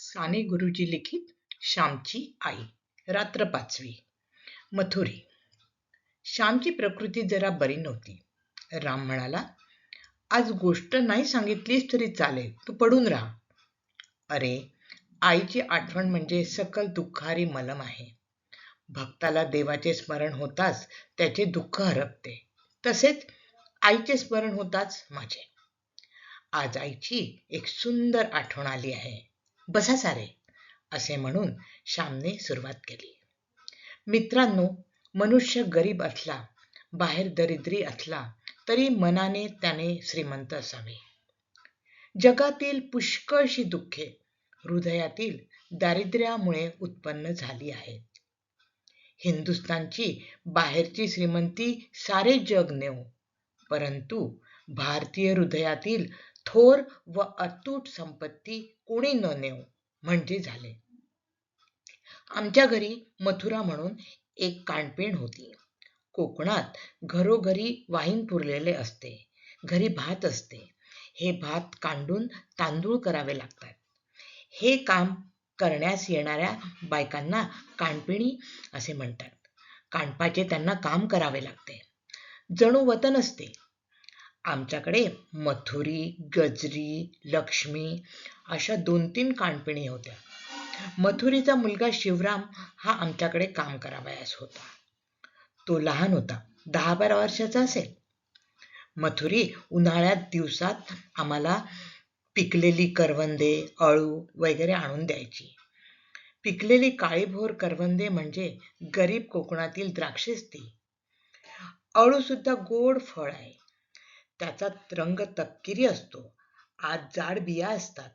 साने गुरुजी लिखित श्यामची आई. रात्र 5वी. मथुरी. श्यामची प्रकृती जरा बरी नव्हती. राम म्हणाला, आज गोष्ट नाही सांगितलीस तरी चालेल, तू पडून राहा. अरे, आईची आठवण म्हणजे सकल दुःखारी मलम आहे. भक्ताला देवाचे स्मरण होताच त्याचे दुःख हरपते. तसेच आईचे स्मरण होताच माझे. आज आईची एक सुंदर आठवण आली आहे. बसा सारे, असे म्हणून श्यामने सुरुवात केली. मित्रांनो, मनुष्य गरीब असला, बाहेर दरिद्री असला तरी मनाने त्याने श्रीमंत असावे. जगातील पुष्कळशी दुःखे हृदयातील दारिद्र्यामुळे उत्पन्न झाली आहेत. हिंदुस्थानची बाहेरची श्रीमंती सारे जग नेओ, परंतु भारतीय हृदयातील थोर व अतूट संपत्ती कोणी न नेओ म्हणजे झाले. आमच्या घरी मथुरा म्हणून एक कानपीण होती. कोकणात घरोघरी वाहीन पुरलेले असते. घरी भात असते. हे भात कांडून तांदूळ करावे लागतात. हे काम करण्यास येणाऱ्या बायकांना कानपिणी असे म्हणतात. कानपाचे त्यांना काम करावे लागते. जणू वतन असते. आमच्याकडे मथुरी, गजरी, लक्ष्मी अशा 2-3 कानपिणी होत्या. मथुरीचा मुलगा शिवराम हा आमच्याकडे काम करावयास होता. तो लहान होता, 10-12 वर्षाचा असेल. मथुरी उन्हाळ्यात दिवसात आम्हाला पिकलेली करवंदे, अळू वगैरे आणून द्यायची. पिकलेली काळीभोर करवंदे म्हणजे गरीब कोकणातील द्राक्षेच ती. अळू सुद्धा गोड फळ आहे. त्याचा रंग तपकिरी असतो. आत जाड बिया असतात.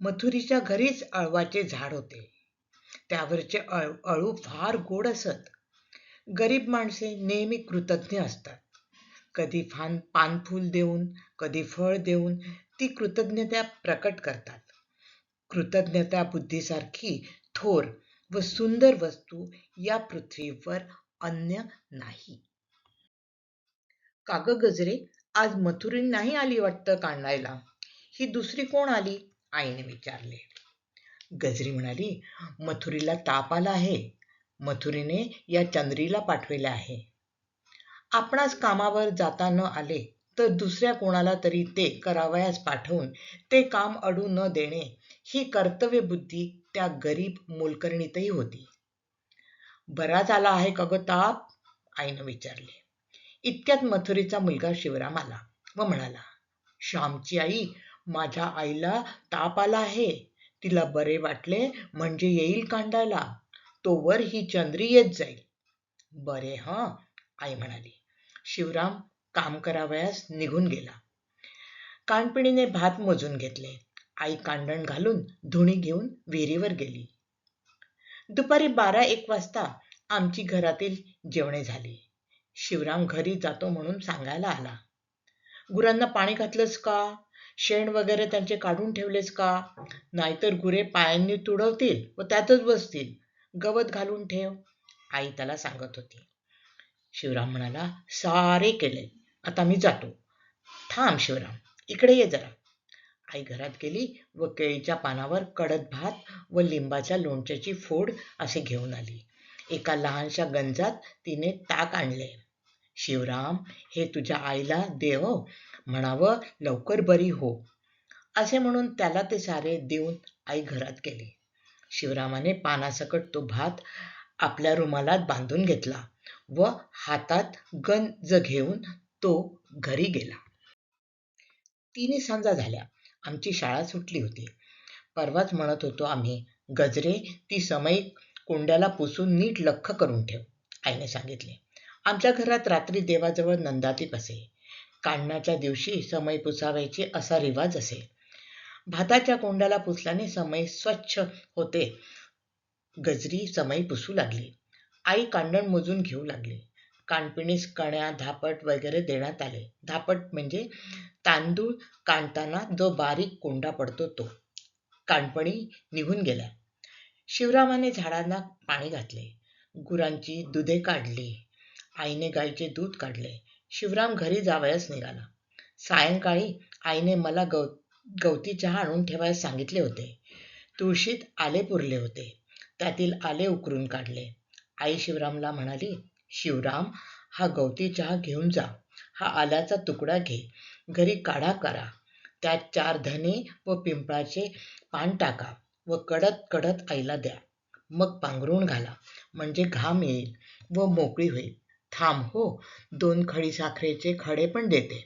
मथुरीच्या घरीच अळवाचे झाड होते. त्यावरचे अळू फार गोड असत. गरीब माणसे नेहमी कृतज्ञ असतात. कधी पानफूल देऊन, कधी फळ देऊन ती कृतज्ञता प्रकट करतात. कृतज्ञता बुद्धीसारखी थोर व सुंदर वस्तू या पृथ्वीवर अन्य नाही. का ग गजरे, आज मथुरी नाही आली वाटतं कांडायला. ही दुसरी कोण आली? आईने विचारले. गजरी म्हणाली, मथुरीला ताप आला आहे. मथुरीने या चंद्रीला पाठविले आहे. आपणास कामावर जाता न आले तर दुसऱ्या कोणाला तरी ते करावयास पाठवून ते काम अडू न देणे ही कर्तव्य बुद्धी त्या गरीब मोलकरणीतही होती. बराच आला आहे का ग ताप? आईनं विचारले. इतक्यात मथुरीचा मुलगा शिवराम आला व म्हणाला, श्यामची आई, माझ्या आईला ताप आला आहे. तिला बरे वाटले म्हणजे येईल कांडायला. तोवर ही चंद्री येत जाईल. बरे हं, आई म्हणाली. शिवराम काम करावयास निघून गेला. कानपिणीने भात मोजून घेतले. आई कांडण घालून धुणी घेऊन विहिरीवर गेली. दुपारी 12-1 वाजता आमची घरातील जेवणे झाली. शिवराम घरी जातो म्हणून सांगायला आला. गुरांना पाणी घातलंस का? शेण वगैरे त्यांचे काढून ठेवलेस का? नाहीतर गुरे पायांनी तुडवतील व त्यातच बसतील. गवत घालून ठेव, आई त्याला सांगत होती. शिवराम म्हणाला, सारे केले, आता मी जातो. थांब शिवराम, इकडे ये जरा. आई घरात गेली व केळीच्या पानावर कडक भात व लिंबाच्या लोणच्याची फोड असे घेऊन आली. एका लहानशा गंजात तिने ताक आणले. शिवराम, हे तुझ्या आईला देव, म्हणावं लवकर बरी हो, असे म्हणून त्याला ते सारे देऊन आई घरात गेली. शिवरामाने पानासकट तो भात आपल्या रुमालात बांधून घेतला व हातात गंज घेऊन तो घरी गेला. 3 सांजा झाल्या. आमची शाळा सुटली होती. परवाच म्हणत होतो आम्ही, गजरे, ती समई कोंड्याला पुसून नीट लख्ख करून ठेव, आईने सांगितले. आमच्या घरात रात्री देवाजवळ नंदादीप असे. कांडणाच्या दिवशी समई पुसावायची असा रिवाज असे. भाताच्या कोंड्याला पुसल्याने समई स्वच्छ होते. गजरी समई पुसू लागली. आई कांडण मोजून घेऊ लागली. कानपिणीस कण्या, धापट वगैरे देण्यात आले. धापट म्हणजे तांदूळ कांडताना जो बारीक कोंडा पडतो तो. कानपणी निघून गेल्या. शिवरामाने झाडांना पाणी घातले. गुरांची दुधे काढली. आईने गाईचे दूध काढले. शिवराम घरी जावयास निघाला. सायंकाळी आईने मला गवती चहा आणून ठेवायला सांगितले होते. तुळशीत आले पुरले होते. त्यातील आले उकरून काढले. आई शिवरामला म्हणाली, शिवराम, हा गवती चहा घेऊन जा. हा आल्याचा तुकडा घे. घरी काढा करा. त्यात 4 धने व पिंपळाचे पान टाका व कडत कडत आईला द्या. मग पांघरूण घाला, म्हणजे घाम येईल व मोकळी होईल. थांब हो, 2 खडीसाखरेचे खडे पण देते.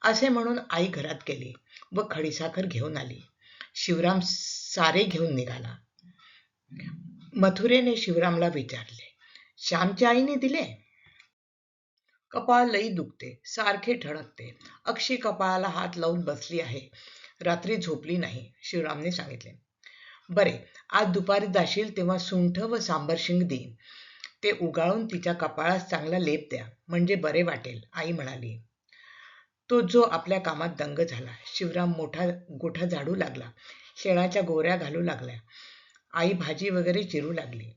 असे म्हणून आई घरात गेली व खडीसाखर घेऊन आली. शिवराम सारे घेऊन निघाला. मथुरेने शिवरामला विचारले, श्यामच्या आईने दिले? कपाळ लई दुखते, सारखे ठणकते. अक्षी कपाळाला हात लावून बसली आहे. रात्री झोपली नाही, शिवरामने सांगितले. बरे, आज दुपारी जाशील तेव्हा सुंठ व सांबर शिंग देईन. ते उगाळून तिच्या कपाळास चांगला लेप द्या, म्हणजे बरे वाटेल, आई म्हणाली. तो जो आपल्या कामात दंग झाला. शिवराम मोठा गोठा झाडू लागला. शेणाच्या गोऱ्या घालू लागल्या. आई भाजी वगैरे चिरू लागली.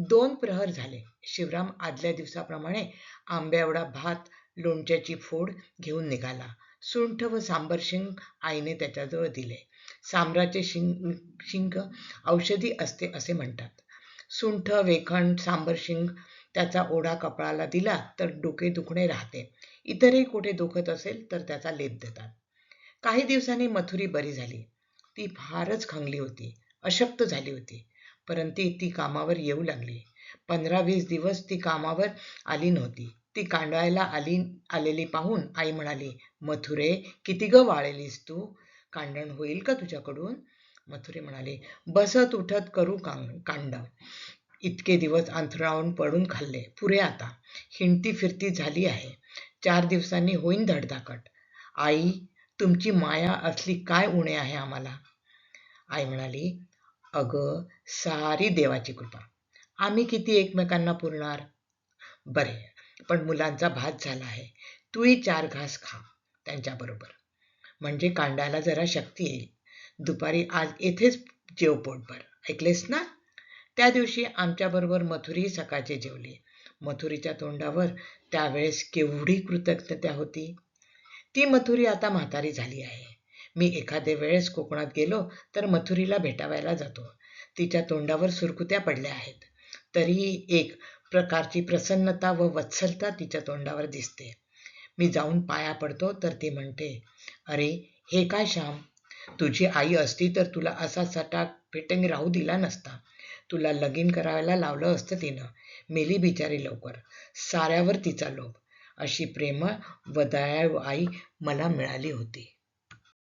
2 प्रहर झाले. शिवराम आदल्या दिवसाप्रमाणे आंब्या एवढा भात, लोणच्याची फोड घेऊन निघाला. सुंठ व सांबर शिंग आईने त्याच्याजवळ दिले. सांबराचे शिंग औषधी असते असे म्हणतात. सुंठ, वेखण, सांबर शिंग त्याचा ओढा कपाळाला दिला तर डोके दुखणे राहते. इतरही कुठे दुखत असेल तर त्याचा लेप देतात. काही दिवसांनी मथुरी बरी झाली. ती फारच खंगली होती, अशक्त झाली होती, परंतु ती कामावर येऊ लागली. 15-20 दिवस ती कामावर आली नव्हती. ती कांडायला आलेली पाहून आई म्हणाली, मथुरे, किती ग वाळलीस तू? कांडण होईल का तुझ्याकडून? मथुरे म्हणाले, बसत उठत करू कांड. इतके दिवस अंथरुणावरून पडून खाल्ले, पुरे आता. हिंडती फिरती झाली आहे. 4 दिवसांनी होईन धडधाकट. आई, तुमची माया असली काय उणे आहे आम्हाला? आई म्हणाली, अगं, सारी देवाची कृपा. आम्ही किती एकमेकांना पुरणार? बरे, पण मुलांचा भात झाला आहे. तूही 4 घास खा त्यांच्याबरोबर, म्हणजे कांडायला जरा शक्ती येईल. दुपारी आज येथेच जेव पोटभर, ऐकलेस ना? त्या दिवशी आमच्याबरोबर मथुरी सकाळचे जेवली. मथुरीच्या तोंडावर त्यावेळेस केवढी कृतज्ञता होती. ती मथुरी आता म्हातारी झाली आहे. मी एखाद्या वेळेस कोकणात गेलो तर मथुरीला भेटावायला जातो. तिच्या तोंडावर सुरकुत्या पडल्या आहेत, तरीही एक प्रकारची प्रसन्नता व वत्सलता तिच्या तोंडावर दिसते. मी जाऊन पाया पडतो तर ती म्हणते, अरे, हे काय श्याम, तुझी आई असती तर तुला असा सटाक फेटंग राहू दिला नसता. तुला लगीन करायला लावलं असतं तिनं. मेली बिचारी लवकर. साऱ्यावर तिचा लोभ. अशी प्रेमळ व दयाळू आई मला मिळाली होती.